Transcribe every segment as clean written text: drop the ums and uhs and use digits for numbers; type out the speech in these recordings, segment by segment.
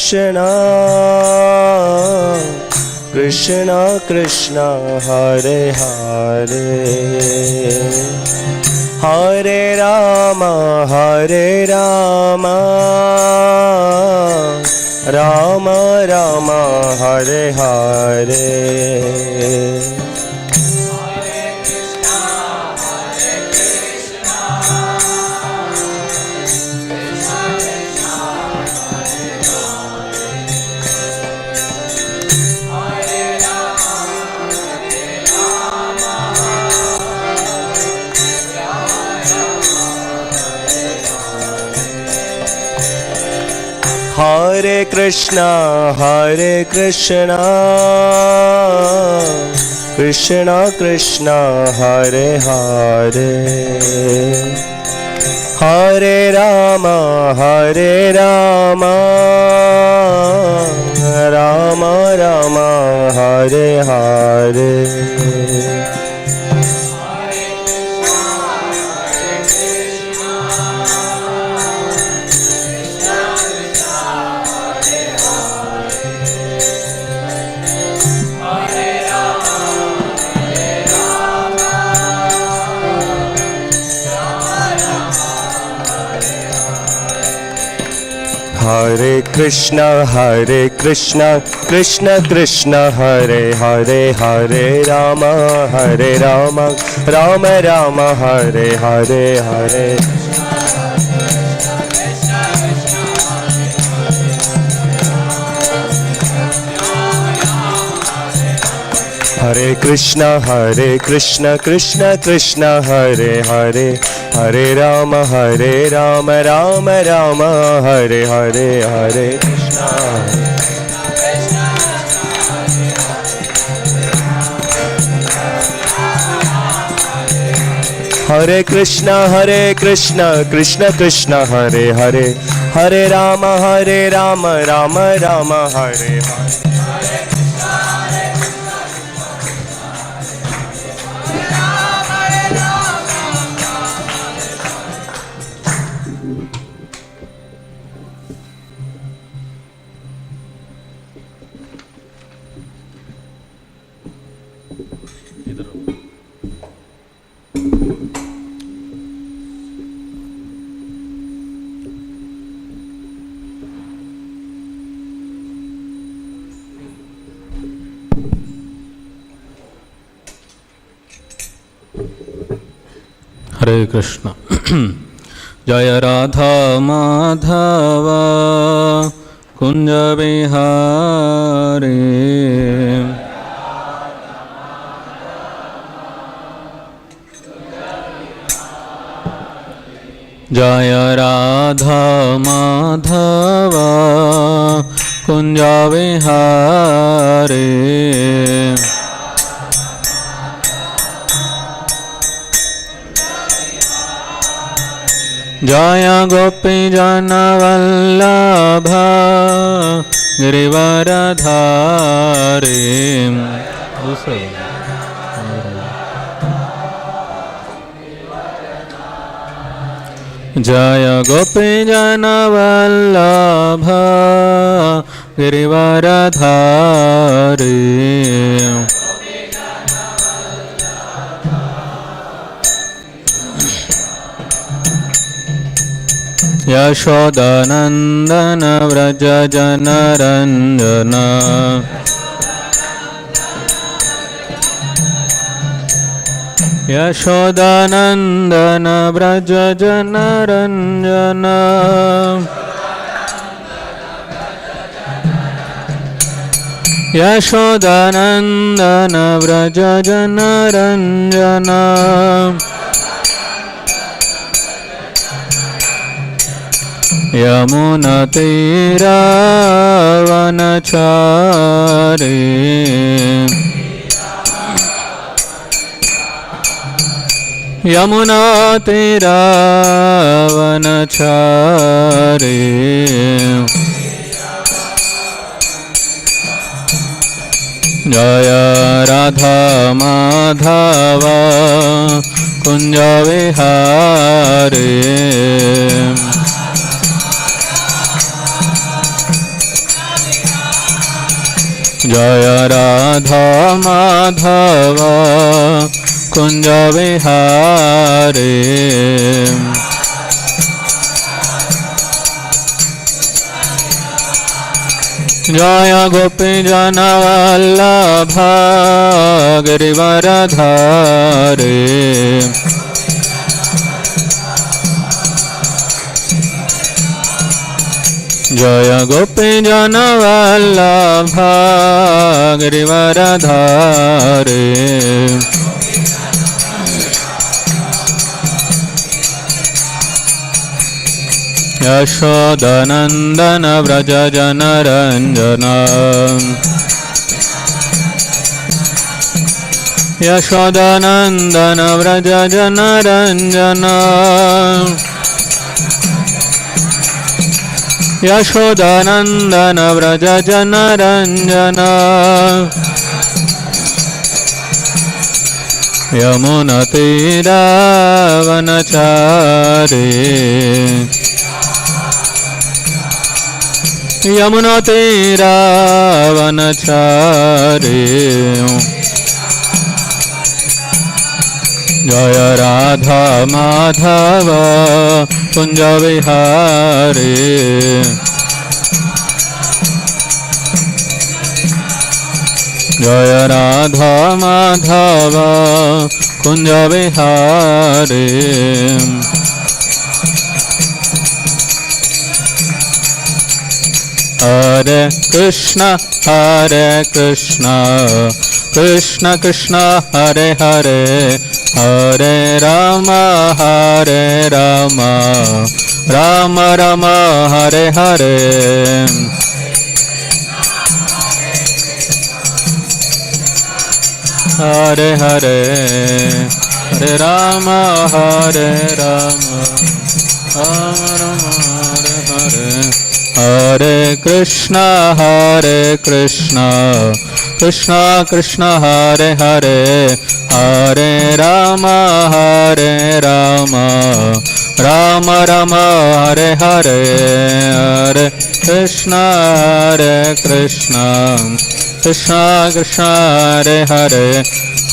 Krishna Krishna Krishna Hare Hare Hare Rama Rama Rama Hare Hare Hare Krishna Krishna Krishna Hare Hare Hare Rama Rama Rama Hare Hare Hare Krishna Krishna Krishna Hare Hare Hare Rama Rama Rama Hare Hare Hare Hare Krishna Krishna Krishna Hare Hare Hare Rama Rama Rama Hare Hare Hare Krishna Hare Krishna Krishna Krishna Hare Hare Hare Rama Rama Rama Hare Hare Hare Krishna. Jaya Radha Madhava Kunja Vihari Jaya Radha Madhava Kunja Vihari Jaya Gopi Jana Vallabha Girivaradhari Jaya Gopi Jana Vallabha Girivaradhari Yashodanandana Vraja Janaranjana Yashodanandana Vraja Janaranjana Yashodanandana Vraja Janaranjana Yamuna Tira Vanachari Yamuna Tira Vanachari Jaya Radha Madhava Kunja Vihari जय राधा माधव कुंज विहारे जय गोपी जन वल्लभ गिरिवरधारे जय गोपी जन वल्लभ गिरिवरधारे यशोदनंदन व्रज जनरंजन यशोदनंदन व्रज जनरंजन यशोदनंदन व्रज जनरंजन यमुनतीरावनचारे यमुनतीरावनचारे जय राधा माधव कुंज विहारे जय राधा माधव कुंज विहारे हरे कृष्ण कृष्ण कृष्ण हरे हरे हरे राम राम राम हरे हरे हरे हरे हरे राम राम राम हरे हरे हरे कृष्ण कृष्ण कृष्ण हरे हरे हरे राम राम राम हरे हरे हरे कृष्ण कृष्ण कृष्ण हरे हरे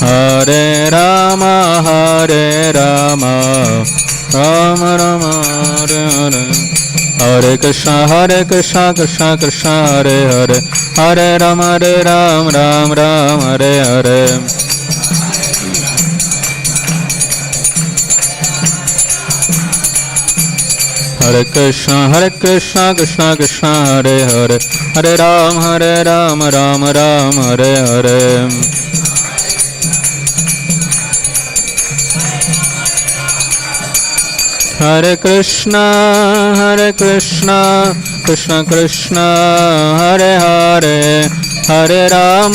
हरे राम राम राम हरे हरे हरे कृष्ण कृष्ण कृष्ण हरे हरे हरे राम राम हरे हरे हरे कृष्ण कृष्ण कृष्ण हरे हरे हरे राम राम हरे हरे हरे कृष्ण कृष्ण कृष्ण हरे हरे हरे राम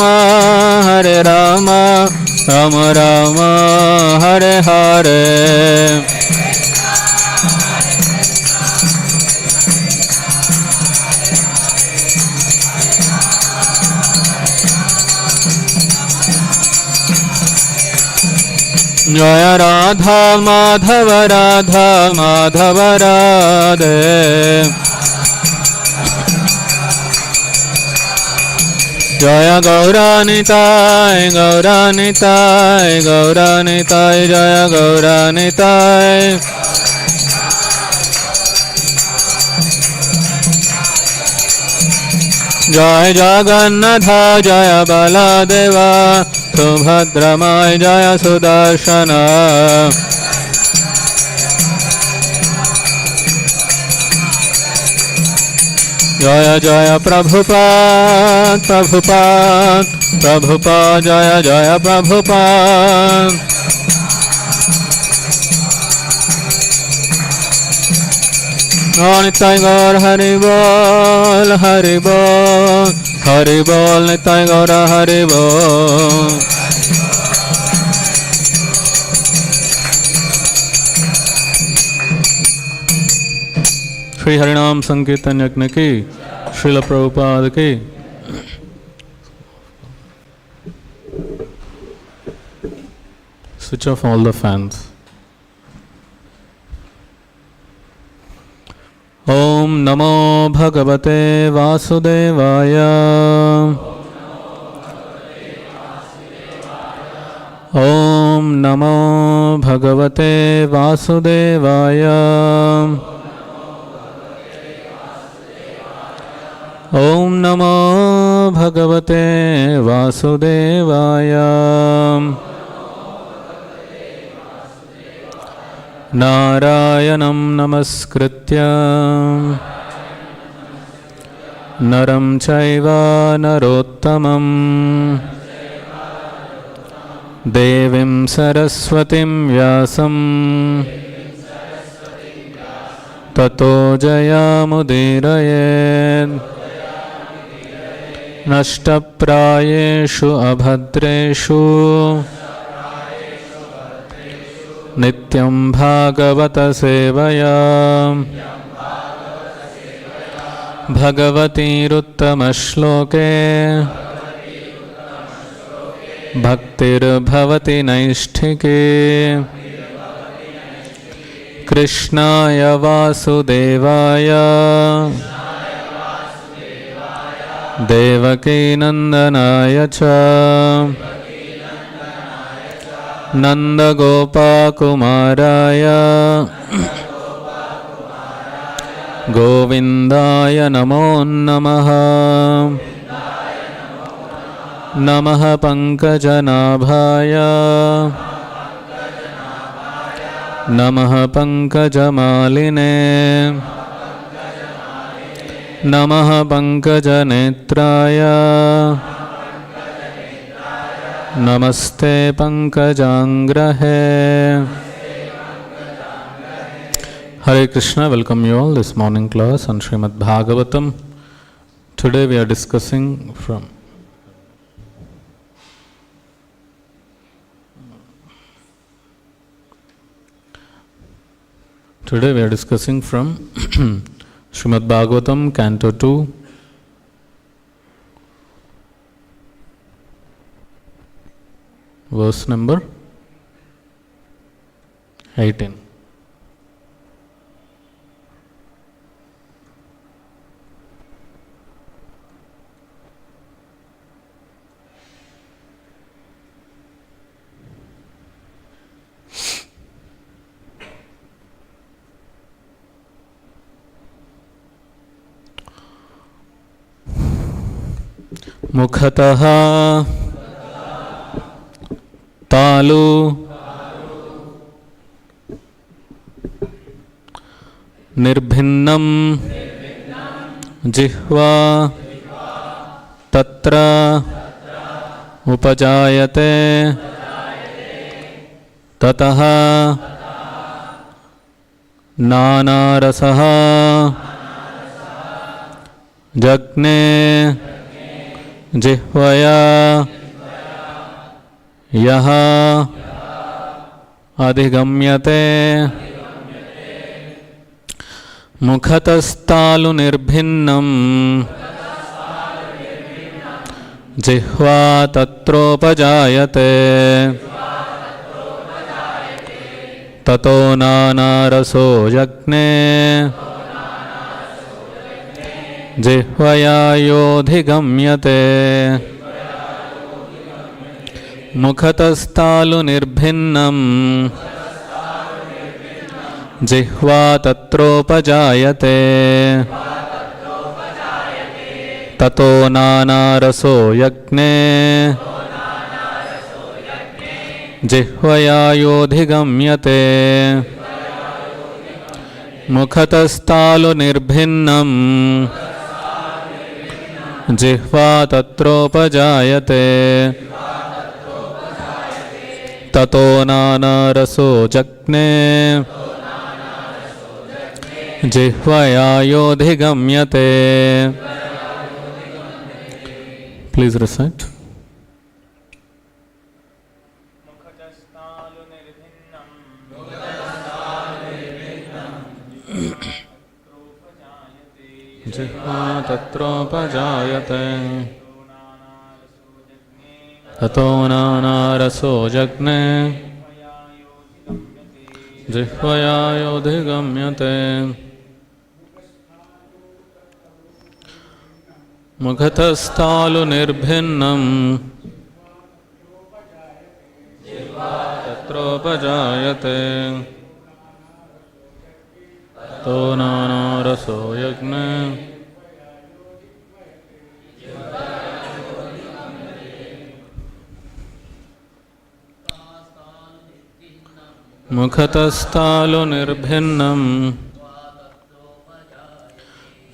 राम राम हरे हरे जय राधा माधव राधे जय गौरानिताय जय गौरानिताय जय जगन्नाथ जय बलदेवा सुभद्रमाय जय सुदर्शन जय जय प्रभुपाद जय प्रभुपाद निताय गौर हरि बोल निताय गौर हरि बोल श्री हरिनाम संकीर्तन यज्ञ की श्रील प्रभुपाद की switch off all the fans. Om Namo Bhagavate Vasudevaya. ॐ नमो भगवते वासुदेवाय। ॐ नमो भगवते वासुदेवाय। नारायणं नमस्कृत्य नरं चैव नरोत्तमं देवीं सरस्वतीं व्यासं ततो जयामुदीरयेत्। नष्टप्रायेषु अभद्रेषु नित्यं भागवत सेवया भगवतीरुत्तमश्लोके भक्तिर्भवति नैष्ठिके। कृष्णाय वासुदेवाय देवकीनन्दनाय च नन्दगोपाकुमाराय गोविन्दाय नमो नमः। नमः पङ्कजनाभाय नमः पङ्कजमालिने नमः पङ्कजनेत्राय नमस्ते पंकजांग्रहे। Hare Krishna, welcome you all this morning class on Śrīmad-Bhāgavatam. Today we are discussing from Śrīmad-Bhāgavatam, Canto 2, verse number 18. मुखतः तालु निर्भिन्नं जिह्वा तत्र उपजायते ततः नानारसः जग्ने जिह्वया यः अधिगम्यते। मुखतस्तालुनिर्भिन्नं जिह्वा तत्रोपजायते ततो नानारसो यज्ञे जिह्वया योऽधिगम्यते। मुखतस्तालुनिर्भिन्नं जिह्वा तत्रोपजायते ततो नानारसो यज्ञे जिह्वया योऽधिगम्यते। मुखतस्तालुनिर्भिन्नं जिह्वा तत्रोपजायते ततो नानारसो जग्ने जिह्वया योऽधिगम्यते। Please recite. जिह्वा तत्रोपजायते ततो नानारसो जग्ने जिह्वया योऽधिगम्यते। मुखतस्तालुनिर्भिन्नं तत्रोपजायते तो नानारसो यज्ञे मुखतस्तालु निर्भिन्नम्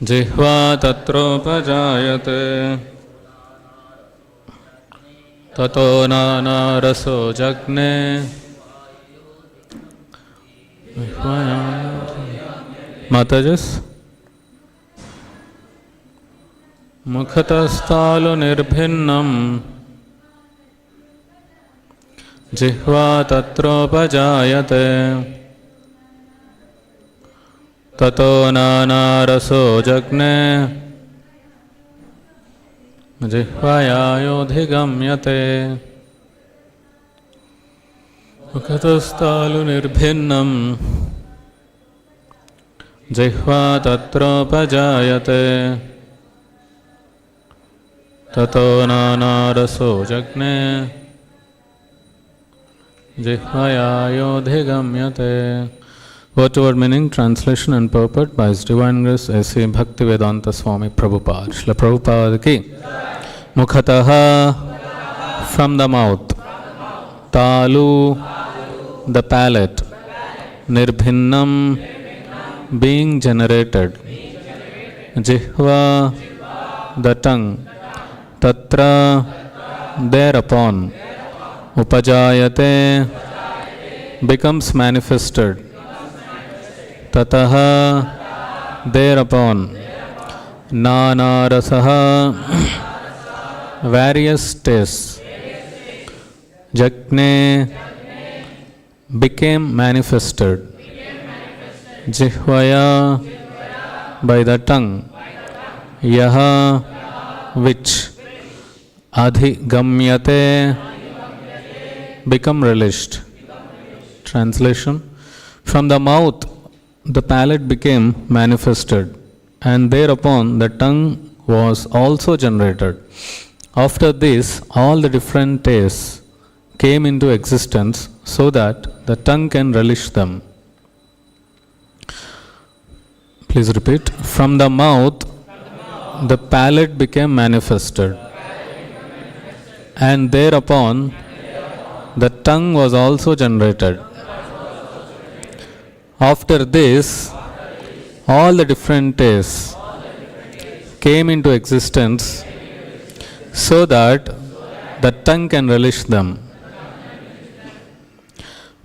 जिह्वा तत्रोपजायते ततो नानारसो जग्ने Matajas Mukhatastalu nirbhinnam Jihva tatropajayate Tato nanaraso jagne Jihvayayodhigamyate Mukhatastalu nirbhinnam Jihva tatropajayate Tato nanaraso jagne Jihvayayodhigamyate. Word-to-word meaning, translation and purport by His Divine Grace A.C. Bhaktivedanta Swami Prabhupada. Srila Prabhupada ki. Mukhataha, from the mouth. Talu, the palate. Nirbhinnam, being generated. Jihva, the tongue. Tatra, thereupon. Upajayate, becomes manifested. Tataha, thereupon. Nanarasaha, various tastes. Jagne, became manifested. Jihvaya, by the tongue. Yaha, which. Adhigamyate, become relished. Translation. From the mouth, the palate became manifested, and thereupon the tongue was also generated. After this, all the different tastes came into existence so that the tongue can relish them. Please repeat. From the mouth, the palate became manifested, and thereupon the tongue was also generated. After this, all the different tastes came into existence so that the tongue can relish them.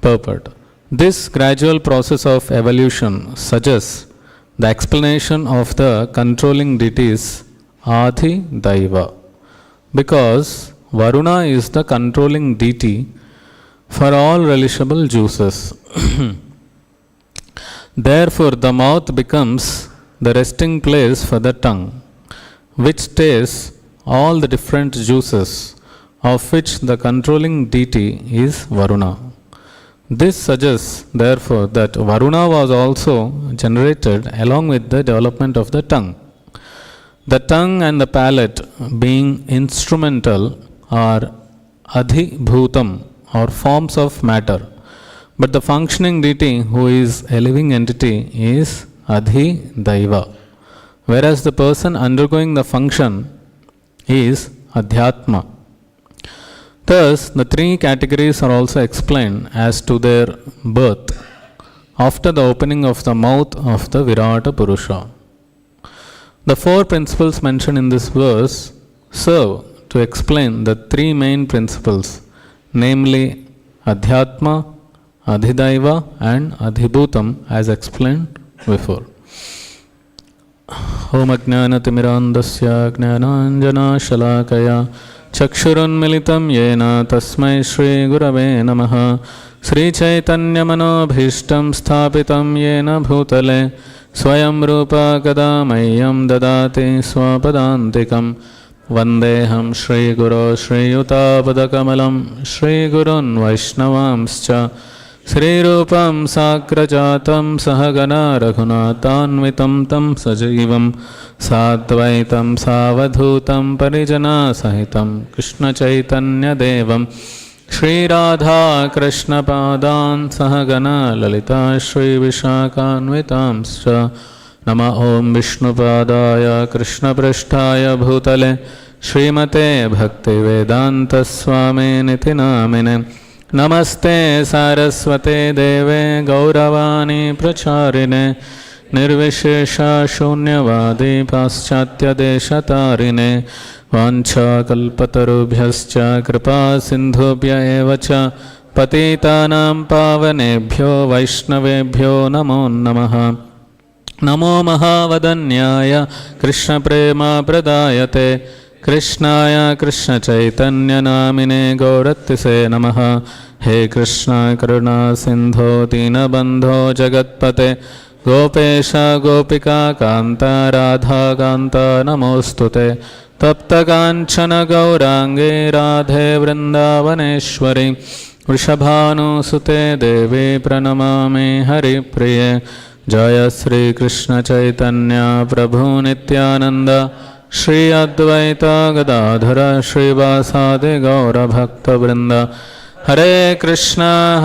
Purport. This gradual process of evolution suggests the explanation of the controlling deities Adi Daiva, because Varuna is the controlling deity for all relishable juices. Therefore, the mouth becomes the resting place for the tongue, which tastes all the different juices, of which the controlling deity is Varuna. This suggests, therefore, that Varuna was also generated along with the development of the tongue. The tongue and the palate, being instrumental, are adhibhutam, or forms of matter. But the functioning deity, who is a living entity, is adhidaiva, whereas the person undergoing the function is adhyatma. Thus, the three categories are also explained as to their birth after the opening of the mouth of the Virata Purusha. The four principles mentioned in this verse serve to explain the three main principles, namely Adhyatma, Adhidaiva and Adhibhutam, as explained before. Om Ajnanatimmirandasya Jnananjana Shalakaya Chakshurunmilitam Yena Tasmai Shri Gurave Namaha Sri Chaitanya Manobhishtam Sthapitam Yena Bhutale Swayam Rupa Kadamayyam Dadati Swapadantikam Vandeham Shri Guru Shri Yutapadakamalam Shri Gurun Vaishnavamscha Sri Rupam Sakrajatam Sahagana Raghunatanvitam Tam Sajivam Sadvaitam Savadhutam Parijana Sahitam Krishna Chaitanya Devam Shri Radha Krishna Padan Sahagana Lalita Shri Vishakhanvitamscha Nama Om Vishnu Padaya Krishna Prishtaya Bhutale Srimate Bhakti Vedanta Swami Niti Namine Namaste Saraswate Deve Gauravani Pracharine Nirvishesha Shunyavadi Paschatya Deshatarine Vancha Kalpatarubhyascha Kripa Sindhubhya Evacha Patitanam Pavanebhyo Vaishnavebhyo Namo Namaha Namo Mahavadanyaya Krishna Prema Pradayate Krishnaya Krishna Chaitanya Namine Gauratise Namaha He Krishna Karuna Sindho Dinabandho Jagatpate Gopesha Gopika Kanta Radha Kanta Namostute Tapta Kanchana Gaurangi Radhe Vrindavaneshwari Vrishabhanu Sute Devi Pranamami Hari Priye Jaya Sri Krishna Chaitanya Prabhu Nityananda Shri Advaita Gadadhara Shri Vasade Gaura Bhakta Vrinda Hare Krishna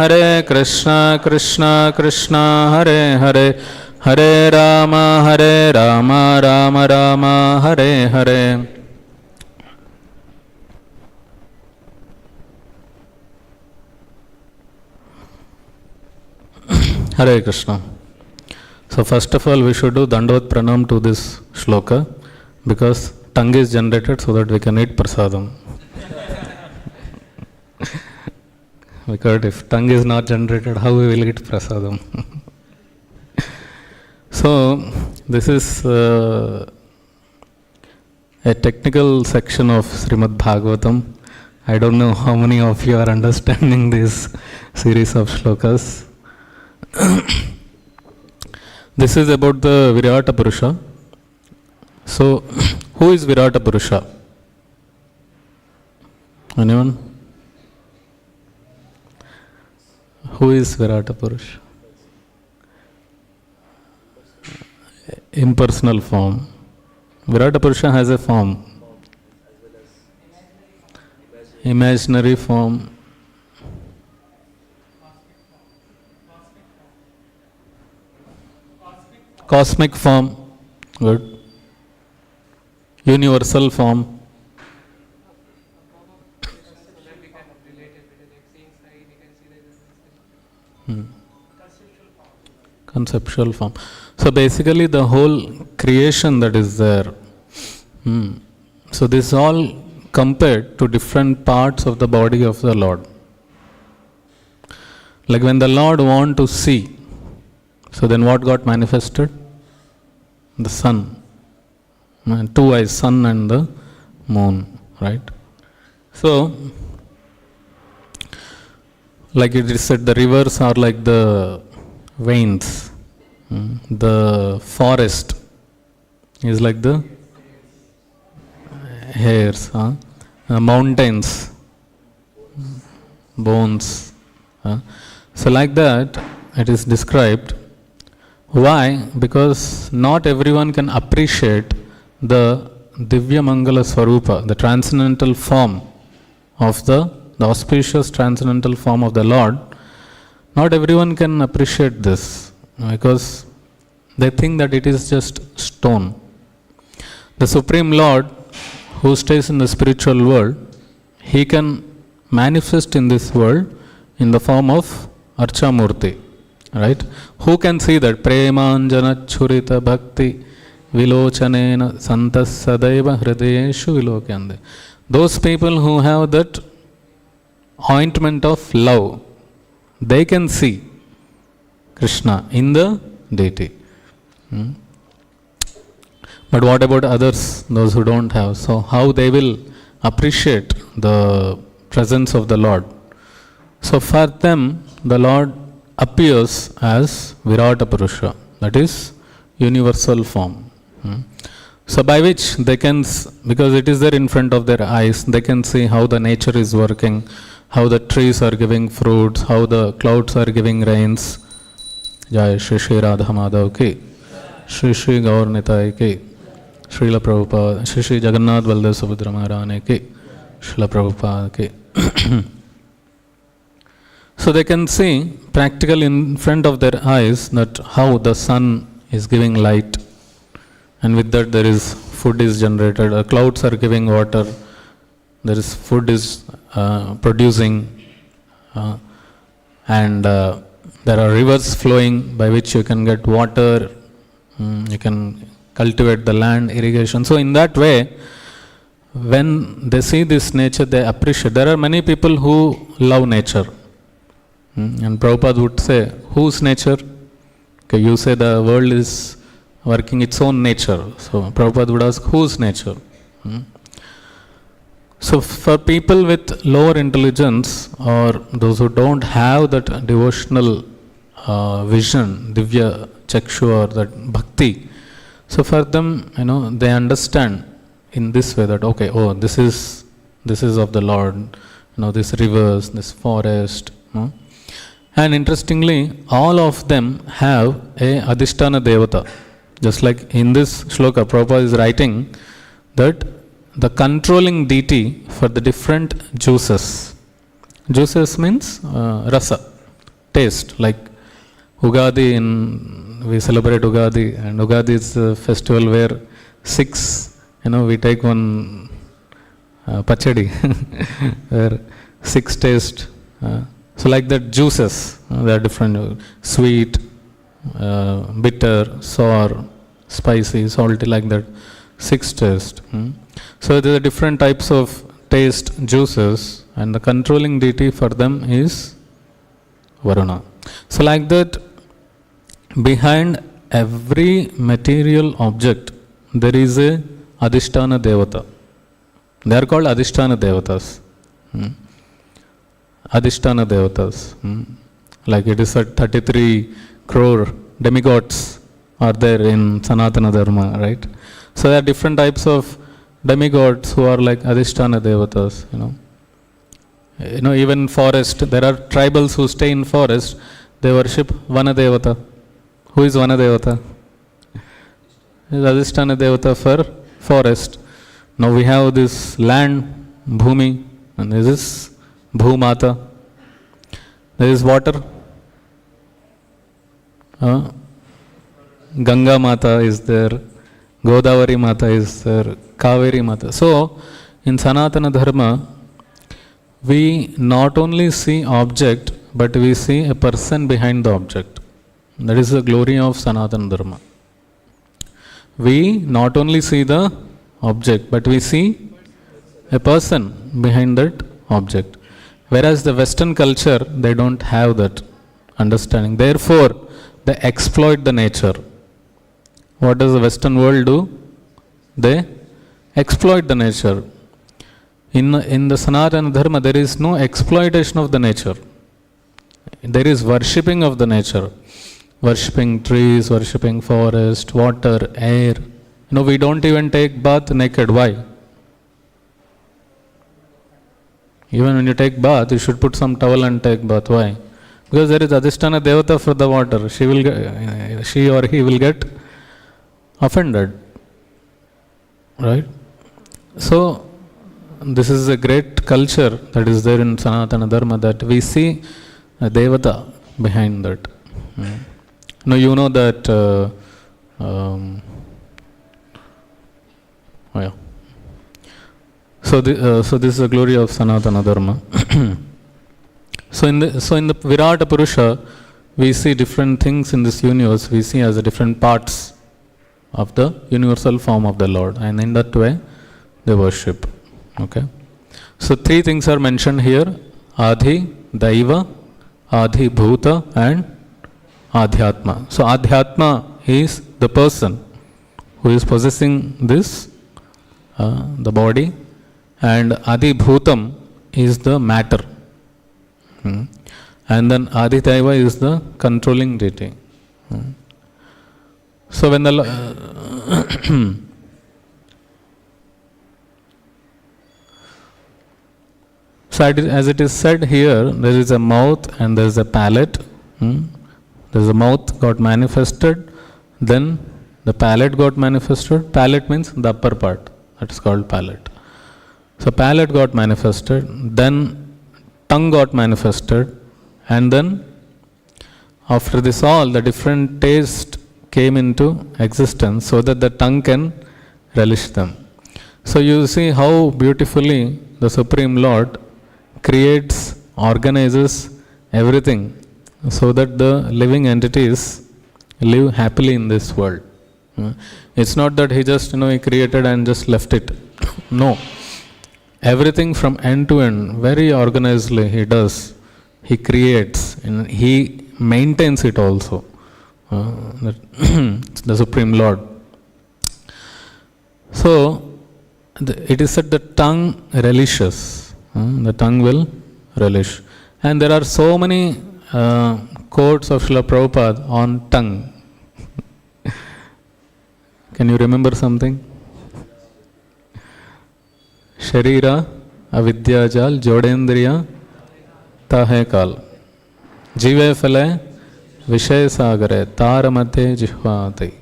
Krishna Krishna Hare Hare Hare Rama Rama Rama Hare Hare. Hare Krishna. So first of all we should do Dandavat Pranam to this shloka because tongue is generated so that we can eat prasadam. Because if tongue is not generated, how we will eat prasadam? So this is a technical section of Śrīmad-Bhāgavatam. I don't know how many of you are understanding this series of shlokas. This is about the Virata Purusha. So, who is Virata Purusha? Anyone? Who is Virata Purusha? Impersonal form. Virata Purusha has a form. Imaginary form. Cosmic form. Good. Universal form. Conceptual form. So basically the whole creation that is there. So this is all compared to different parts of the body of the Lord. Like when the Lord want to see, so then what got manifested? The sun. Two eyes, sun and the moon, right? So, like it is said, the rivers are like the veins. The forest is like the hairs. Mountains, bones. So like that, it is described. Why? Because not everyone can appreciate the Divya Mangala Swarupa, the transcendental form of the auspicious transcendental form of the Lord. Not everyone can appreciate this because they think that it is just stone. The Supreme Lord who stays in the spiritual world, He can manifest in this world in the form of Archamurti. Right? Who can see that? Premanjana Churita Bhakti Vilochanena Santas Sadaiva Hridayeshu Vilokyande. Those people who have that ointment of love, they can see Krishna in the deity. But what about others, those who don't have? So how they will appreciate the presence of the Lord? So for them, the Lord appears as Virata Purusha, that is universal form. So by which they can, because it is there in front of their eyes, they can see how the nature is working, how the trees are giving fruits, how the clouds are giving rains. Jai Shri Shri Radha Madhav ki, Shri Shri Gaur Nitai ki, Srila Prabhupada, Shri Shri Jagannath Baldev Subhadra Maharani ki, Srila Prabhupada ki. So they can see practically in front of their eyes that how the sun is giving light, and with that there is food is generated, clouds are giving water, there is food is producing, and there are rivers flowing by which you can get water, you can cultivate the land, irrigation. So in that way, when they see this nature, they appreciate. There are many people who love nature. And Prabhupada would say, whose nature? Okay, you say the world is working its own nature. So Prabhupada would ask, whose nature? So for people with lower intelligence, or those who don't have that devotional vision, divya chakshu, or that bhakti, so for them, they understand in this way that, okay, oh, this is of the Lord, this rivers, this forest. And interestingly, all of them have a adhisthana devata. Just like in this shloka, Prabhupada is writing that the controlling deity for the different juices. Juices means rasa, taste. Like Ugadi, we celebrate Ugadi, and Ugadi is a festival where we take one pachadi, where 6 taste. So like that juices, they are different, sweet, bitter, sour, spicy, salty, like that, 6 taste. So there are different types of taste juices, and the controlling deity for them is Varuna. So like that, behind every material object, there is a adhisthana devata. They are called adhisthana devatas. Adhisthana devatas. Like it is at 33 crore demigods are there in Sanatana Dharma, right? So there are different types of demigods who are like adhisthana devatas. Even in forest, there are tribals who stay in forest. They worship Vana Devata. Who is Vana Devata? Is adhisthana devata for forest. Now we have this land, Bhumi, and this is Bhumata. There is water. Ganga Mata is there. Godavari Mata is there. Kaveri Mata. So, in Sanatana Dharma, we not only see object, but we see a person behind the object. That is the glory of Sanatana Dharma. We not only see the object, but we see a person behind that object. Whereas the Western culture, they don't have that understanding. Therefore, they exploit the nature. What does the Western world do? They exploit the nature. In the Sanatana Dharma, there is no exploitation of the nature. There is worshipping of the nature. Worshipping trees, worshipping forest, water, air. We don't even take bath naked. Why? Even when you take bath, you should put some towel and take bath. Why? Because there is adhisthana devata for the water. She or he will get offended. Right? So, this is a great culture that is there in Sanatana Dharma, that we see a devata behind that. Now you know that So this is the glory of Sanatana Dharma. So in the Virata Purusha, we see different things in this universe. We see as different parts of the universal form of the Lord, and in that way they worship. Okay. So 3 things are mentioned here: Adhi, Daiva, Adhi Bhuta, and Adhyatma. So Adhyatma is the person who is possessing this, the body, and Adi Bhutam is the matter. And then Adi Daiva is the controlling deity. So when so as it is said here, there is a mouth and there is a palate. There is a mouth got manifested, then the palate got manifested. Palate means the upper part. That is called palate. So palate got manifested, then tongue got manifested, And then after this all, the different taste came into existence so that the tongue can relish them. So you see how beautifully the Supreme Lord creates, organizes everything so that the living entities live happily in this world. It's not that he just, he created and just left it. No. Everything from end to end, very organizedly he does. He creates and he maintains it also. The Supreme Lord. So, it is said the tongue relishes. The tongue will relish. And there are so many quotes of Srila Prabhupada on tongue. Can you remember something? Sharira avidyajal jodendriya tahe kal. Jive phale vishay sagare taramate jihvate.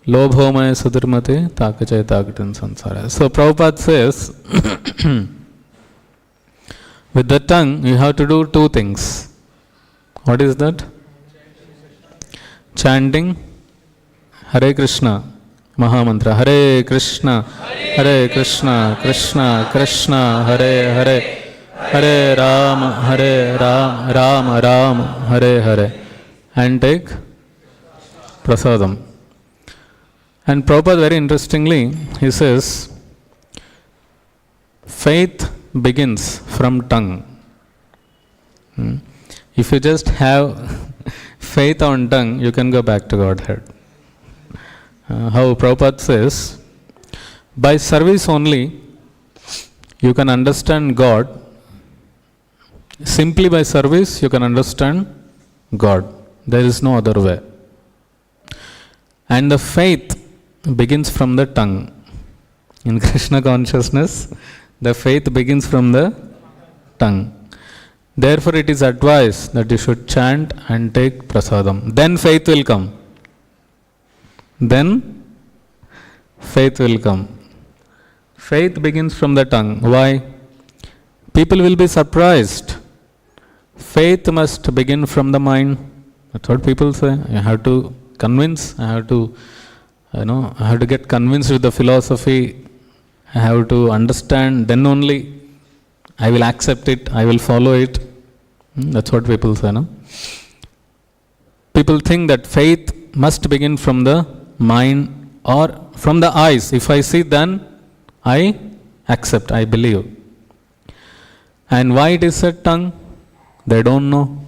Lobhomaya sudirmate takachay takatin sansara. So Prabhupada says, with the tongue you have to do two things. What is that? Chanting Hare Krishna Mahamantra. Hare Krishna, Hare Krishna, Krishna Krishna, Hare Hare, Hare Rama, Rama Rama, Hare Hare. And take prasadam. And Prabhupada very interestingly, he says, faith begins from tongue. If you just have faith on tongue, you can go back to Godhead. How Prabhupada says, by service only, you can understand God. Simply by service, you can understand God. There is no other way. And the faith begins from the tongue. In Krishna consciousness, the faith begins from the tongue. Therefore, it is advised that you should chant and take prasadam. Then faith will come. Then faith will come. Faith begins from the tongue. Why? People will be surprised. Faith must begin from the mind. That's what people say. I have to convince. I have to get convinced with the philosophy. I have to understand. Then only I will accept it. I will follow it. That's what people say. No? People think that faith must begin from the mind or from the eyes. If I see, then I accept, I believe. And why it is said tongue? They don't know.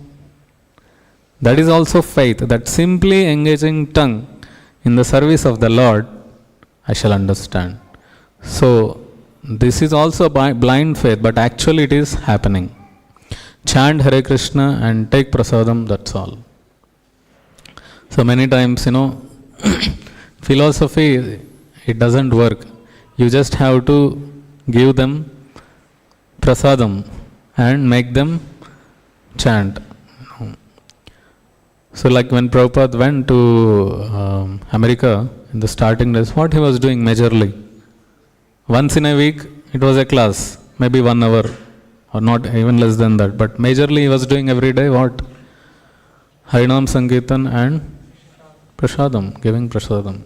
That is also faith, that simply engaging tongue in the service of the Lord, I shall understand. So, this is also blind faith, but actually it is happening. Chant Hare Krishna and take prasadam, that's all. So many times, philosophy, it doesn't work. You just have to give them prasadam and make them chant. So like when Prabhupada went to America in the starting days, what he was doing majorly? Once in a week, it was a class, maybe 1 hour or not even less than that. But majorly he was doing every day what? Harinam Sankirtan and prasadam, giving prasadam.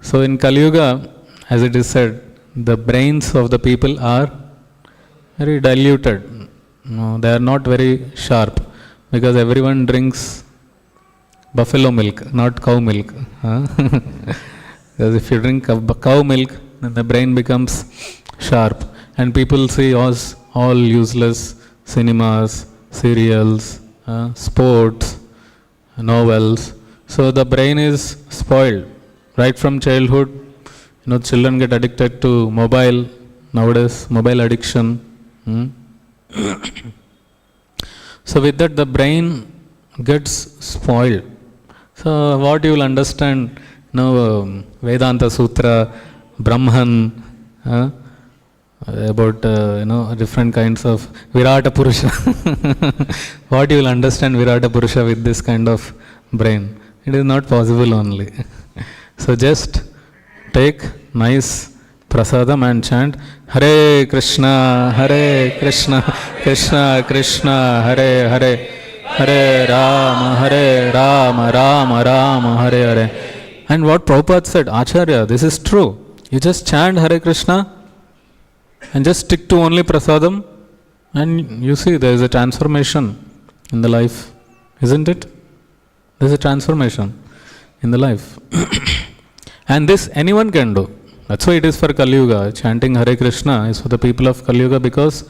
So in Kali Yuga, as it is said, the brains of the people are very diluted. No, they are not very sharp because everyone drinks buffalo milk, not cow milk. Because if you drink cow milk, then the brain becomes sharp. And people see all useless cinemas, serials, sports, novels. So the brain is spoiled. Right from childhood, children get addicted to mobile nowadays, mobile addiction. So with that, the brain gets spoiled. So what you will understand, Vedanta Sutra, Brahman, about different kinds of Virata Purusha. What you will understand Virata Purusha with this kind of brain? It is not possible only. So just take nice prasadam and chant Hare Krishna, Krishna Krishna, Hare Hare, Hare Rama, Rama Rama, Hare Hare. And what Prabhupada said, Acharya, this is true. You just chant Hare Krishna and just stick to only prasadam, and you see there is a transformation in the life, isn't it? There is a transformation in the life. And this anyone can do. That's why it is for Kali Yuga. Chanting Hare Krishna is for the people of Kali Yuga, because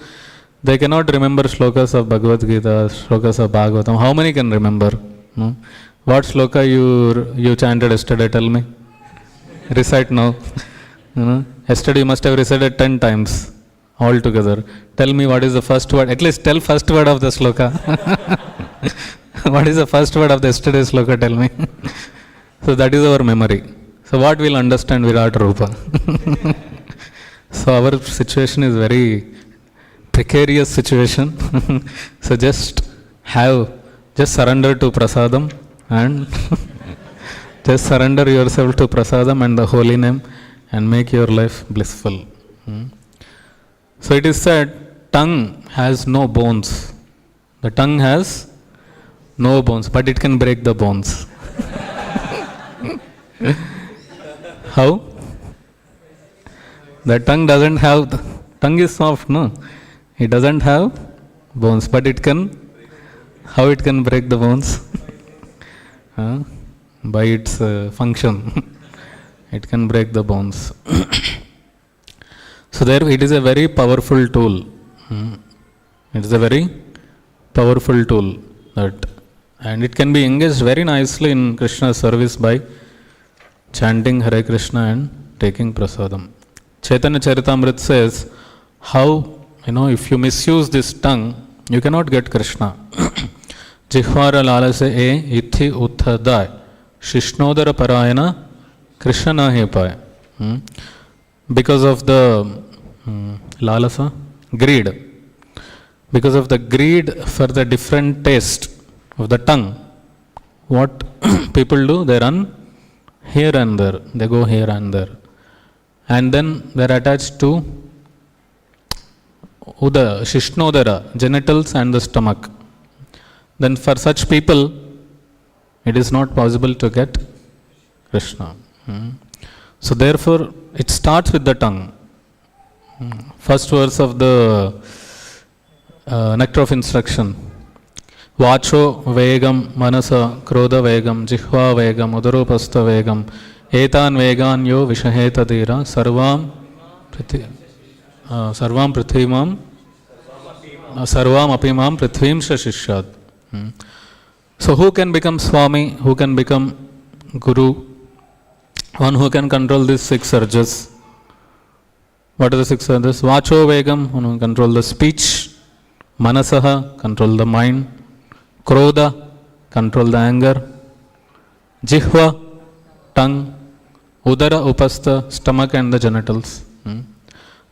they cannot remember shlokas of Bhagavad Gita, shlokas of Bhagavatam. How many can remember? No? What shloka you chanted yesterday? Tell me. Recite now. Yesterday you must have recited 10 times all together. Tell me what is the first word. At least tell first word of the shloka. What is the first word of the yesterday's shloka? Tell me. So that is our memory. So what we'll understand Virat Rupa. So our situation is very precarious situation. So just surrender to prasadam and just surrender yourself to prasadam and the holy name and make your life blissful. So it is said, tongue has no bones. The tongue has no bones, but it can break the bones. How? The tongue doesn't have, tongue is soft, no? It doesn't have bones, but it can, how it can break the bones? By its function. It can break the bones. So there it is a very powerful tool. It is a very powerful tool, and it can be engaged very nicely in Krishna's service by chanting Hare Krishna and taking prasadam. Chaitanya Charitamrita says how, if you misuse this tongue, you cannot get Krishna. Jihvara lalase e ithi uttadai shishnodara parayana Krishna nahi paye. Because of the lalasa, greed. Because of the greed for the different taste of the tongue, what people do, they run here and there, they go here and there. And then they are attached to Shishnodara, genitals and the stomach. Then for such people, it is not possible to get Krishna. So therefore, it starts with the tongue. First verse of the Nectar of Instruction. Vacho vegam manasa krodha vegam jihva vegam udaropastha vegam etan vegan yo vishaheta dira sarvam prithvimam sarvam apimam prithvim shashishyad. So who can become Swami? Who can become Guru? One who can control these 6 urges. What are the 6 urges? Vacho vegam, who control the speech. Manasaha, control the mind. Krodha, control the anger. Jihva, tongue. Udara, upastha, stomach and the genitals.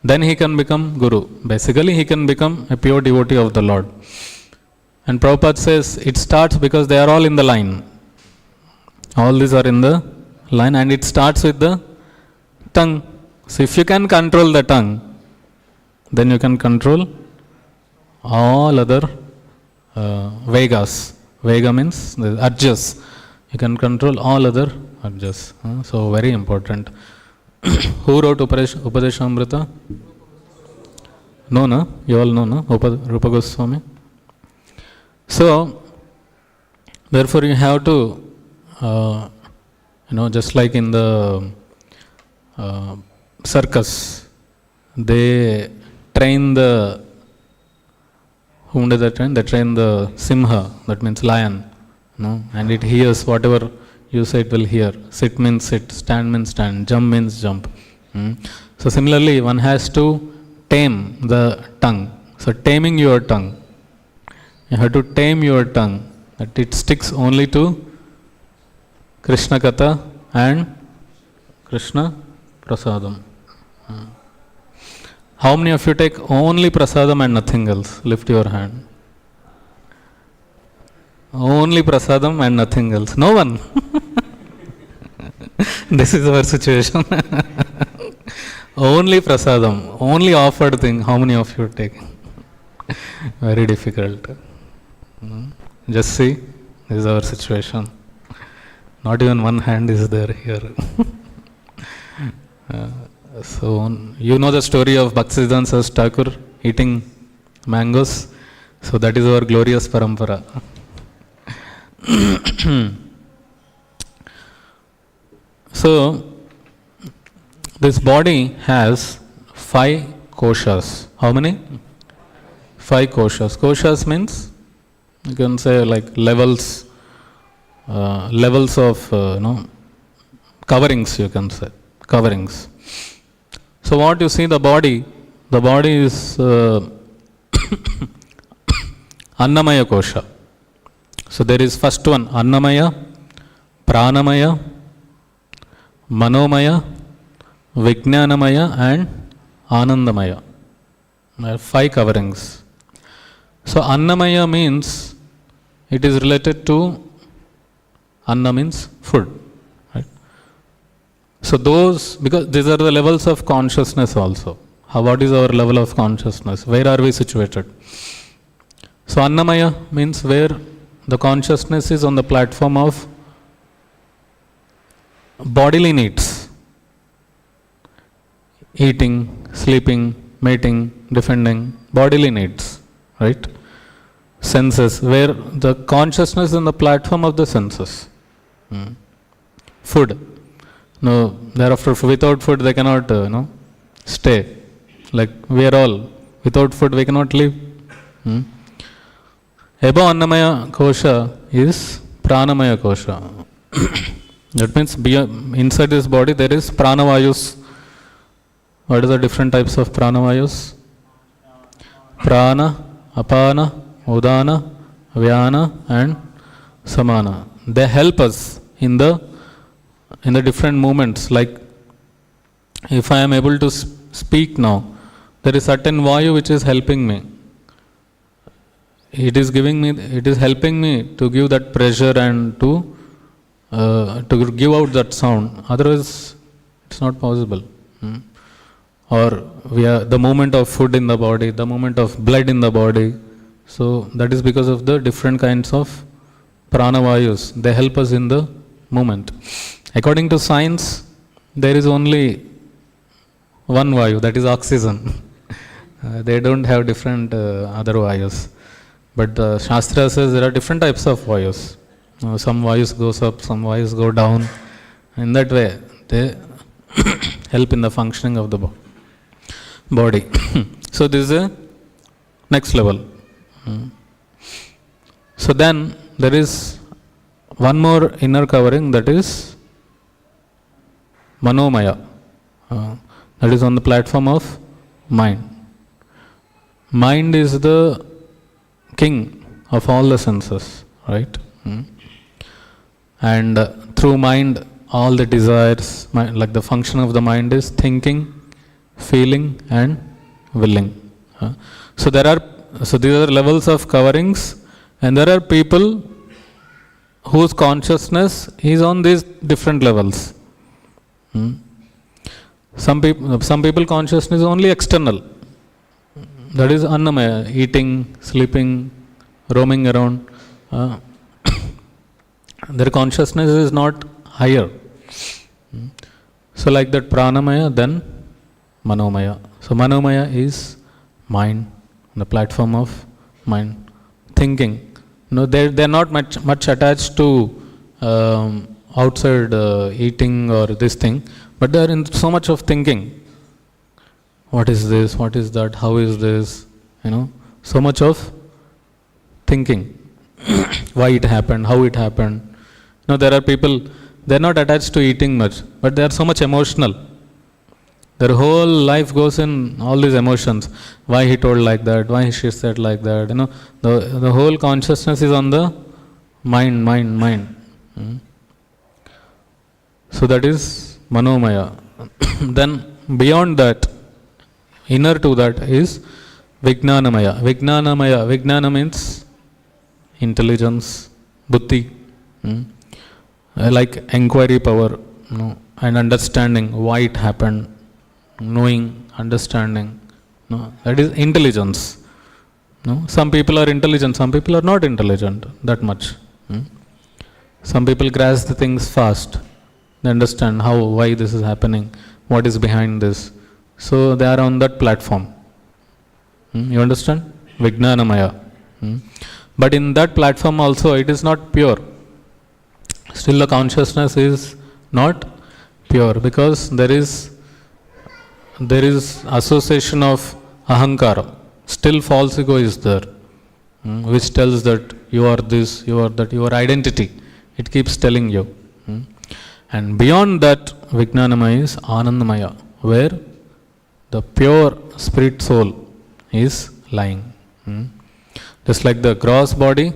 Then he can become Guru. Basically, he can become a pure devotee of the Lord. And Prabhupada says it starts because they are all in the line. All these are in the line, and it starts with the tongue. So if you can control the tongue, then you can control all other Vegas. Vega means the urges. You can control all other urges. So very important. Who wrote Upadeshamrita? No, no? You all know, no? Rupa Goswami. So, therefore you have to, just like in the circus, they train the, whom do they train? They train the simha, that means lion, and it hears whatever you say, it will hear. Sit means sit, stand means stand, jump means jump. So similarly, one has to tame the tongue. So taming your tongue. You have to tame your tongue, that it sticks only to Krishna Katha and Krishna Prasadam. How many of you take only Prasadam and nothing else? Lift your hand. Only Prasadam and nothing else. No one. This is our situation. Only prasadam, only offered thing. How many of you take? Very difficult. Just see, this is our situation. Not even one hand is there here. So, you know the story of Bhaktisiddhanta Thakur eating mangoes. So that is our glorious parampara. So, this body has 5 koshas. How many? 5 koshas. Koshas means, you can say like levels of coverings, you can say. Coverings. So what you see, the body is Annamaya kosha. So there is first one, Annamaya, Pranamaya, Manomaya, Vijnanamaya and Anandamaya. 5 coverings. So Annamaya means, it is related to, Anna means food. Right? So those, because these are the levels of consciousness also. What is our level of consciousness? Where are we situated? So Annamaya means where the consciousness is on the platform of bodily needs. Eating, sleeping, mating, defending, bodily needs. Right? Senses, where the consciousness is on the platform of the senses. Food. No, thereafter without food they cannot stay. Like we are all, without food we cannot live. Above Annamaya kosha is Pranamaya kosha. That means inside this body there is pranavayus. What are the different types of pranavayus? Prana, Apana, Udana, Vyana and Samana. They help us in the different movements. Like if I am able to speak now, there is certain vayu which is helping me. It is helping me to give that pressure and to give out that sound. Otherwise, it's not possible. Or the movement of food in the body, the movement of blood in the body. So that is because of the different kinds of pranavayus. They help us in the movement. According to science, there is only one vayu, that is oxygen. They don't have different other vayus. But the Shastra says there are different types of vayus. Some vayus goes up, some vayus go down. In that way, they help in the functioning of the body. So this is a next level. So then there is one more inner covering, that is Manomaya. That is on the platform of mind. Mind is the king of all the senses, right? And through mind, all the desires, like the function of the mind is thinking, feeling and willing. So these are levels of coverings, and there are people whose consciousness is on these different levels. Some people consciousness is only external. That is Annamaya, eating, sleeping, roaming around. Their consciousness is not higher. So like that Pranamaya, then Manomaya. So Manomaya is mind, the platform of mind. Thinking. No, they're not much attached to outside eating or this thing, but they are in so much of thinking. What is this? What is that? How is this? So much of thinking. Why it happened? How it happened? There are people, they are not attached to eating much, but they are so much emotional. Their whole life goes in all these emotions. Why he told like that? Why she said like that? The whole consciousness is on the mind. So that is Manomaya. Then beyond that, inner to that is Vijnanamaya. Vijnana means intelligence, buddhi, like inquiry power, and understanding why it happened, knowing, understanding. No, that is intelligence. No, some people are intelligent, some people are not intelligent that much. Some people grasp the things fast. They understand why this is happening, what is behind this. So they are on that platform. You understand? Vijnanamaya. But in that platform also it is not pure. Still the consciousness is not pure because there is association of ahankara. Still false ego is there, which tells that you are this, you are that, your identity. It keeps telling you. And beyond that, Vijnanamaya is Anandamaya, where the pure spirit soul is lying. Just like the gross body,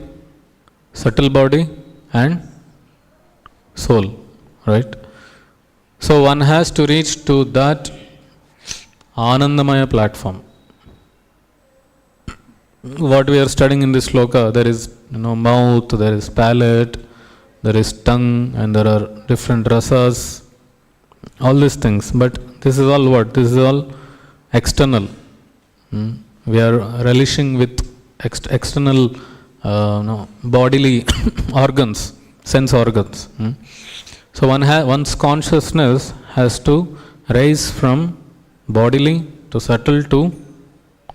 subtle body, and soul, right? So one has to reach to that Anandamaya platform. What we are studying in this sloka, there is mouth, there is palate, there is tongue, and there are different rasas, all these things. But this is all what? This is all external. We are relishing with external bodily organs, sense organs. So one's consciousness has to rise from bodily to subtle to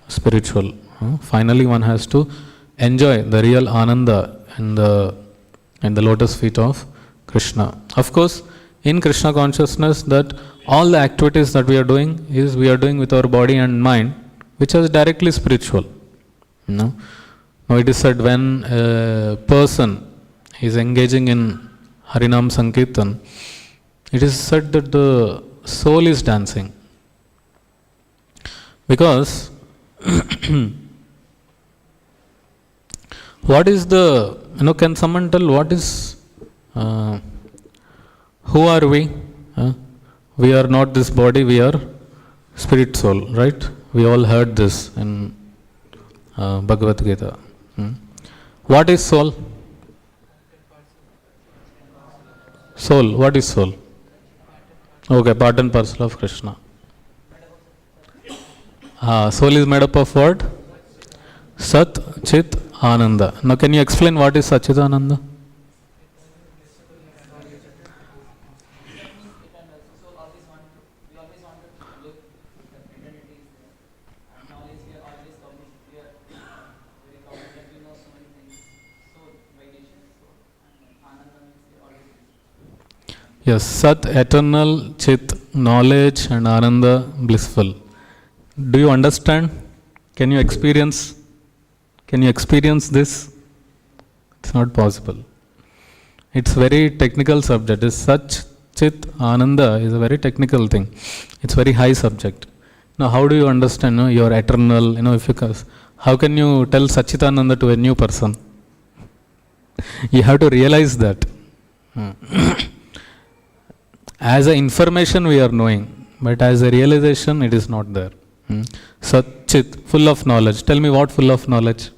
spiritual. Finally, one has to enjoy the real ananda in the lotus feet of Krishna. Of course, in Krishna consciousness, that all the activities that we are doing with our body and mind, which is directly spiritual. Now it is said when a person is engaging in Harinam Sankirtan, it is said that the soul is dancing. Because what is can someone tell what is, who are we? We are not this body, we are spirit soul, right? We all heard this in Bhagavad Gita. What is soul? Soul, what is soul? Okay, part and parcel of Krishna. Soul is made up of what? Sat, Chit, Ananda. Now can you explain what is Satchidananda? Yes, Sat, eternal, Chit, knowledge, and Ananda, blissful. Do you understand? Can you experience this? It's not possible. It's very technical subject. It's Sat, Chit, Ananda is a very technical thing. It's very high subject. Now, how do you understand? You're eternal. How can you tell Satchitananda to a new person? You have to realize that. As a information we are knowing, but as a realization it is not there. Sat, Chit, full of knowledge. Tell me what full of knowledge?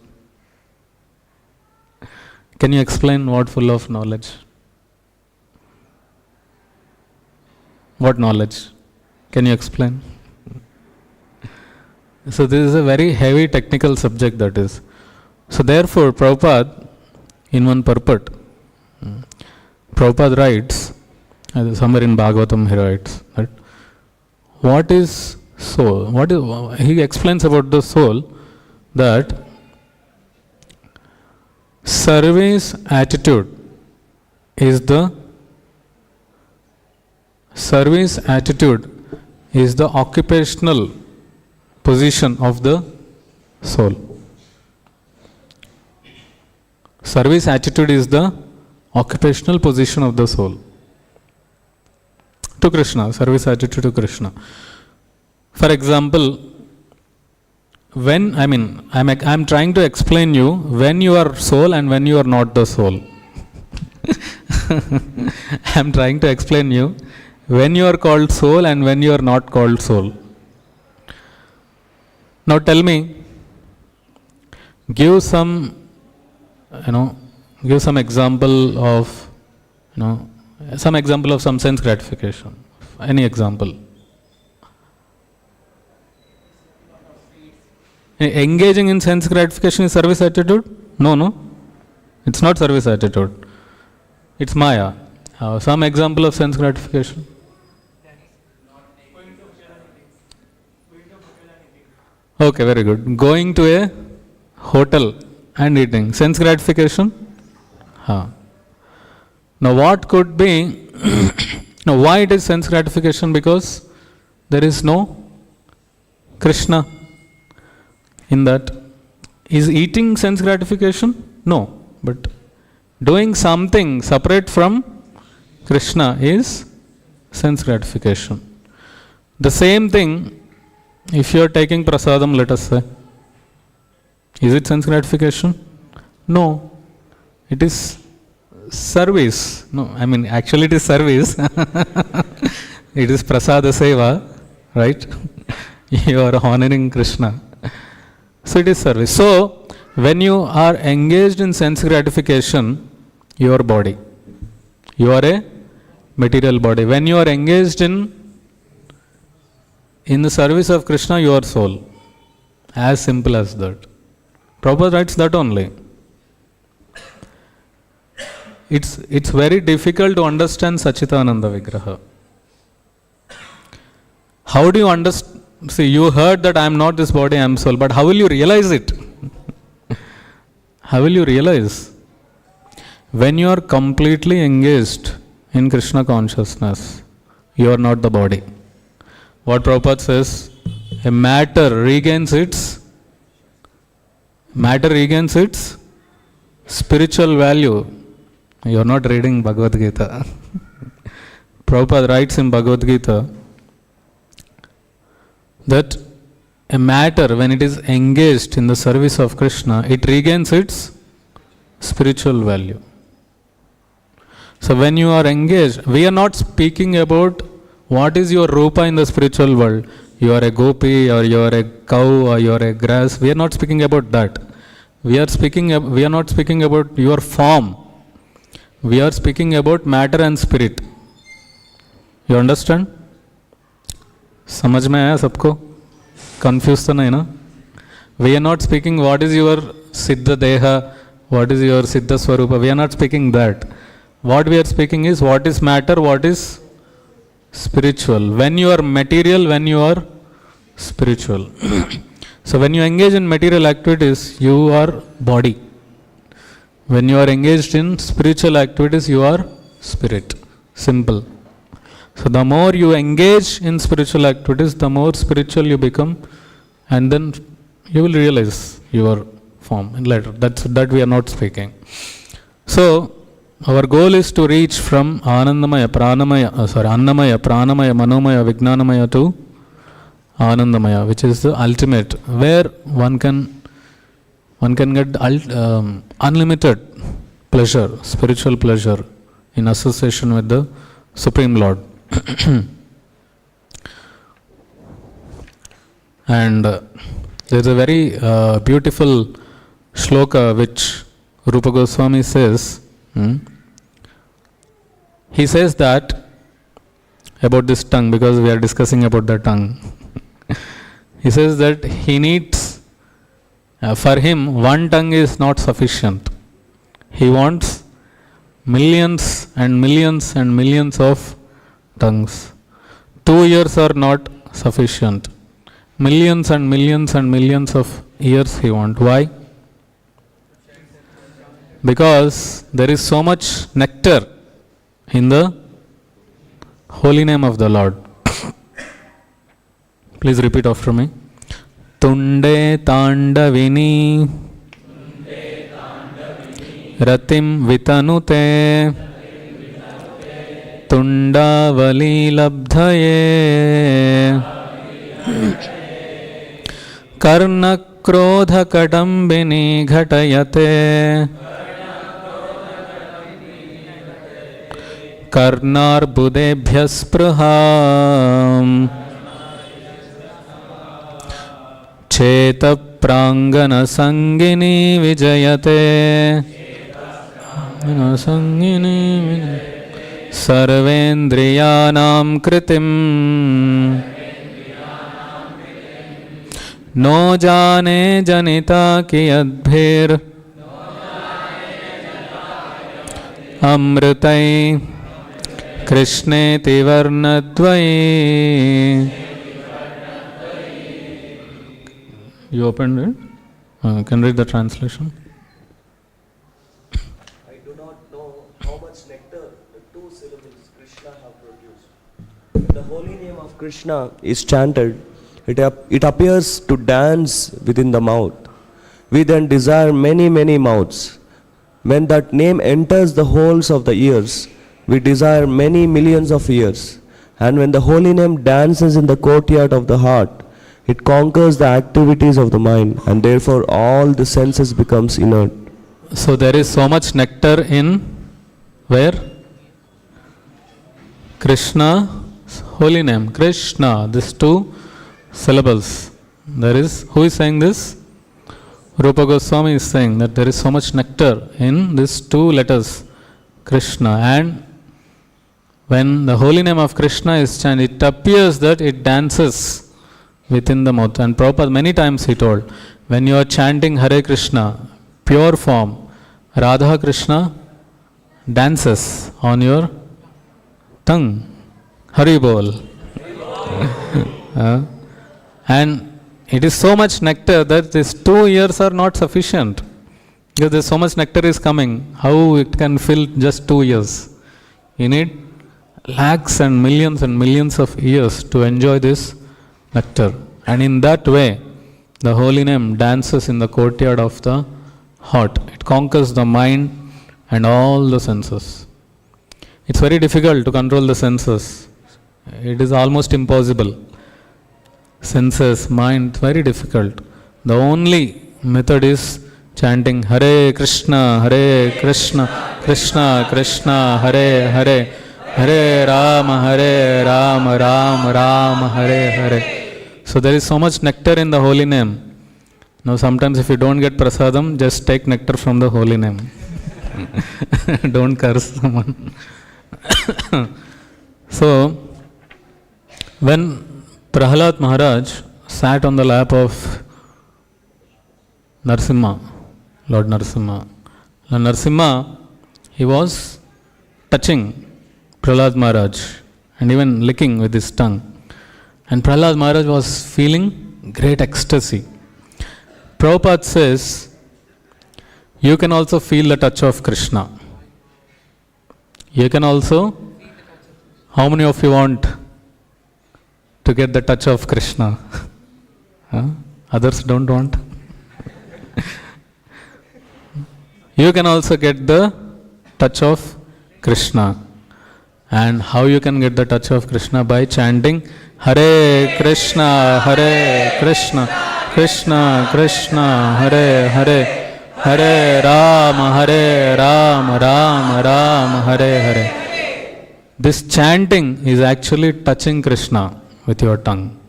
Can you explain what full of knowledge? What knowledge? Can you explain? So this is a very heavy technical subject that is. So therefore Prabhupada, in one purport, Prabhupada writes, somewhere in Bhagavatam he writes, that what is soul? He explains about the soul that service attitude is the occupational position of the soul. Service attitude is the occupational position of the soul to Krishna, service attitude to Krishna. For example, when I'm trying to explain you when you are soul and when you are not the soul. I'm trying to explain you when you are called soul and when you are not called soul. Now tell me, give some example of some sense gratification. Any example? Engaging in sense gratification is service attitude? No. It's not service attitude. It's Maya. Some example of sense gratification? Okay, very good. Going to a hotel and eating. Sense gratification? Now what could be, now why it is sense gratification? Because there is no Krishna in that. Is eating sense gratification? No. But doing something separate from Krishna is sense gratification. The same thing, if you are taking prasadam, let us say, is it sense gratification? No. It is service. No, I mean, actually it is service. It is prasada seva, right? You are honoring Krishna. So it is service. So, when you are engaged in sense gratification, your body, you are a material body. When you are engaged in the service of Krishna, your soul. As simple as that. Prabhupada writes that only. It's very difficult to understand Sachinandan Vigraha. How do you understand? See, you heard that I am not this body, I am soul, but how will you realize it? How will you realize? When you are completely engaged in Krishna consciousness, you are not the body. What Prabhupada says, a matter regains its spiritual value. You are not reading Bhagavad Gita. Prabhupada writes in Bhagavad Gita that a matter, when it is engaged in the service of Krishna, it regains its spiritual value. So when you are engaged, we are not speaking about what is your rupa in the spiritual world. You are a gopi, or you are a cow, or you are a grass. We are not speaking about that. We are not speaking about your form. We are speaking about matter and spirit. You understand? समझ में आया सबको? Confused तो नहीं ना? We are not speaking what is your siddha deha, what is your siddha swarupa. We are not speaking that. What we are speaking is what is matter, what is spiritual. When you are material, when you are spiritual. So when you engage in material activities, you are body. When you are engaged in spiritual activities, you are spirit. Simple. So the more you engage in spiritual activities, the more spiritual you become, and then you will realize your form. And later, that we are not speaking. So our goal is to reach from Annamaya, Pranamaya, Manomaya, Vijnanamaya to Anandamaya, which is the ultimate, where one can get unlimited pleasure, spiritual pleasure in association with the Supreme Lord. And there is a very beautiful shloka which Rupa Goswami says. He says that about this tongue, because we are discussing about the tongue. He says that he needs, for him, one tongue is not sufficient. He wants millions and millions and millions of tongues. 2 years are not sufficient. Millions and millions and millions of years he wants. Why? Because there is so much nectar in the holy name of the Lord. Please repeat after me. Tunde Tandavini Ratim Vitanute Tundavali Labdhaye Karna Krodha Kadambini Ghatayate Karnar Budebhyas Praham Cheta Prangana Sangini Vijayate Sangini Sarvendriyanam Kritim No jane janita ki adbhir amritai Krishne tivarnadvai. You opened it? Can read the translation? I do not know how much nectar the two syllables Krishna have produced. The holy name of Krishna is chanted. It appears to dance within the mouth. We then desire many, many mouths. When that name enters the holes of the ears, we desire many millions of ears. And when the holy name dances in the courtyard of the heart, it conquers the activities of the mind, and therefore all the senses becomes inert. So there is so much nectar in where? Krishna, holy name, Krishna, these two syllables. There is, who is saying this? Rupa Goswami is saying that there is so much nectar in these two letters, Krishna. And when the holy name of Krishna is chanted, it appears that it dances within the mouth. And Prabhupada many times he told, when you are chanting Hare Krishna, pure form, Radha Krishna dances on your tongue. Hari Bol. And it is so much nectar that these 2 years are not sufficient. Because there so much nectar is coming. How it can fill just 2 years? You need lakhs and millions of years to enjoy this nectar. And in that way, the holy name dances in the courtyard of the heart. It conquers the mind and all the senses. It's very difficult to control the senses. It is almost impossible. Senses, mind, very difficult. The only method is chanting Hare Krishna, Krishna Krishna, Hare Hare, Hare Rama, Rama Rama, Hare Hare. So there is so much nectar in the holy name. Now sometimes if you don't get prasadam, just take nectar from the holy name. Don't curse someone. So when Prahlad Maharaj sat on the lap of Narsimha, Lord Narsimha. Lord Narsimha, he was touching Prahlad Maharaj and even licking with his tongue. And Prahlad Maharaj was feeling great ecstasy. Prabhupada says, you can also feel the touch of Krishna. You can also, how many of you want to get the touch of Krishna? Others don't want. You can also get the touch of Krishna. And how you can get the touch of Krishna? By chanting Hare Krishna, Krishna Krishna, Hare Hare, Hare Rama, Rama Rama, Hare Hare. This chanting is actually touching Krishna with your tongue.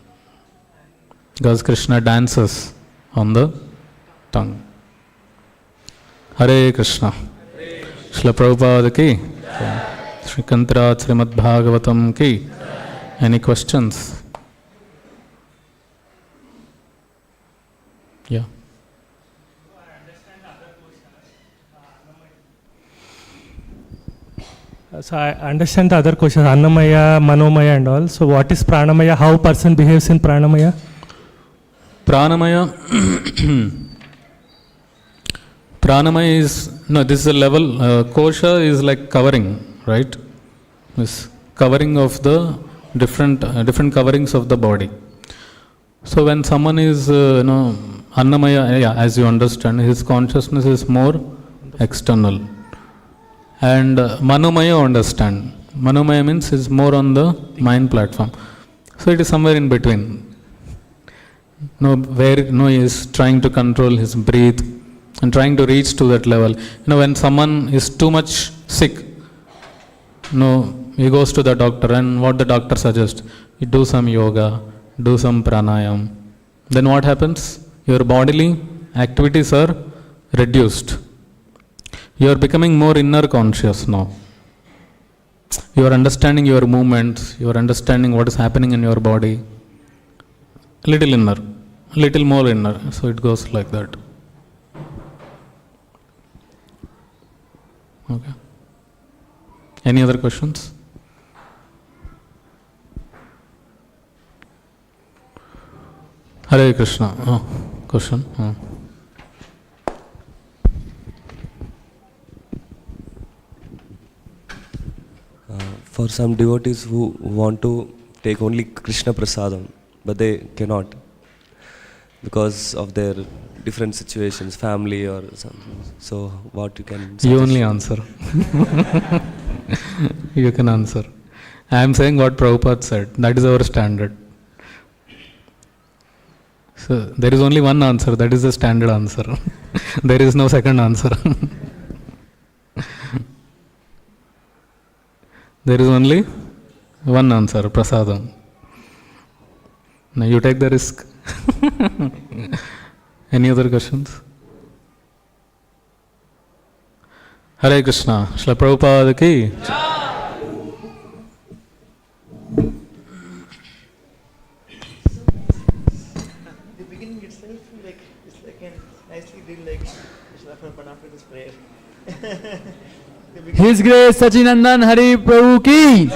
Because Krishna dances on the tongue. Hare Krishna. Srila Prabhupada ki. Śrīmad-Bhāgavatam ki. Any questions? Yeah. So I understand the other questions, Annamaya, Manomaya and all. So what is Pranamaya? How person behaves in Pranamaya? Pranamaya, Pranamaya is, no, this is a level, Kosha is like covering, right? This covering of the different coverings of the body. So when someone is, Annamaya, yeah, as you understand, his consciousness is more external. And Manomaya, understand. Manomaya means is more on the mind platform. So it is somewhere in between. Where he is trying to control his breath and trying to reach to that level. When someone is too much sick, he goes to the doctor, and what the doctor suggests, you do some yoga, do some pranayam. Then what happens? Your bodily activities are reduced. You are becoming more inner conscious now. You are understanding your movements, you are understanding what is happening in your body. Little inner. little more inner. So it goes like that. Okay. Any other questions? Hare Krishna. Oh, question? Oh. For some devotees who want to take only Krishna Prasadam, but they cannot because of their different situations, family or something. So what you can suggest? You only answer. You can answer. I am saying what Prabhupada said. That is our standard. So there is only one answer. That is the standard answer. There is no second answer. There is only one answer, prasadam. Now you take the risk. Any other questions? Hare Krishna. Srila Prabhupada ki. The beginning itself, it's like a nicely did like after this prayer. His Grace Sachinandan Hari Prabhu ki.